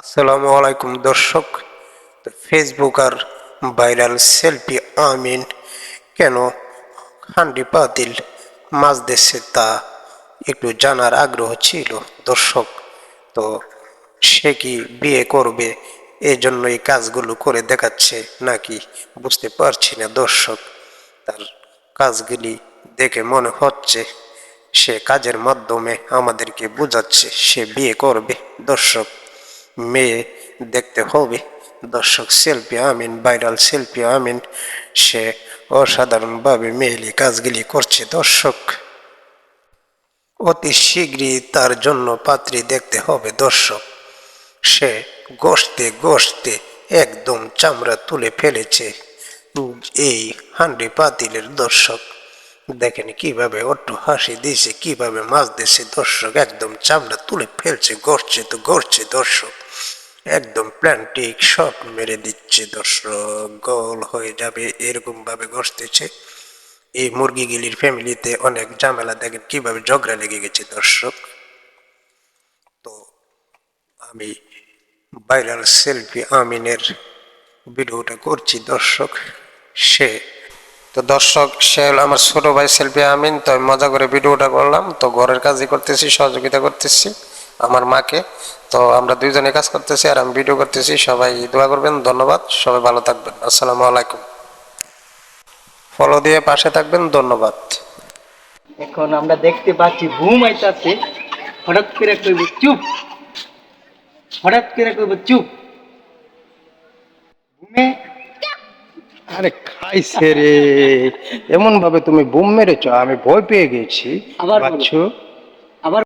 আসসালামু আলাইকুম দর্শক। ফেসবুক আর ভাইরাল সেলফি আমিন কেন হান্ডি পাতিল মাছ দিচ্ছে তা একটু জানার আগ্রহ ছিল দর্শক। তো সে কি বিয়ে করবে এজন্য এই কাজগুলো করে দেখাচ্ছে নাকি বুঝতে পারছি না দর্শক। তার কাজগুলি দেখে মনে হচ্ছে সে কাজের মাধ্যমে আমাদেরকে বোঝাচ্ছে সে বিয়ে করবে দর্শক। মেয়ে দেখতে হবে দর্শক। সেলফি আমিন, ভাইরাল সেলফি আমিন, সে অসাধারণভাবে মেয়েলি কাজগুলি করছে দর্শক। অতি শীঘ্রই তার জন্য পাত্রী দেখতে হবে দর্শক। সে গোশতে গোশতে একদম চামড়া তুলে ফেলেছে এই হান্ডি পাতিলের দর্শক। দেখেন কিভাবে অট্ট হাসি দিছে, কিভাবে মাছ দিছে দর্শক, একদম চামড়া তুলে ফেলছে, গড়ছে তো গড়ছে দর্শক, একদম প্ল্যান্টিক শট মেরে দিচ্ছে দর্শক, গোল হয়ে যাবে এরকম ভাবে গড়তেছে। এই মুরগিগুলির ফ্যামিলিতে অনেক ঝামেলা, দেখেন কিভাবে ঝগড়া লেগে গেছে দর্শক। তো আমি ভাইরাল সেলফি আমিনের ভিডিওটা করছি দর্শক। সে সে হলো আমার ছোট ভাই সেলফি আমিন। তো আমি মজা করে ভিডিওটা করলাম, তো ঘরের কাজই করতেছি, সহযোগিতা করতেছি আমার মাকে। তো আমরা দুইজনে কাজ করতেছি আর আমি ভিডিও করতেছি। সবাই দোয়া করবেন, ধন্যবাদ, সবাই ভালো থাকবেন, আসসালামু আলাইকুম। ফলো দিয়ে পাশে থাকবেন, ধন্যবাদ। এখন আমরা দেখতে পাচ্ছি ঘুম আইতাছে, হঠাৎ করে কইব চুপ, হঠাৎ করে কইব চুপ। ঘুমে আরে খাইছে রে, এমন ভাবে তুমি বুম মেরেছো আমি ভয় পেয়ে গেছি আবার বলো। বাচ্চু।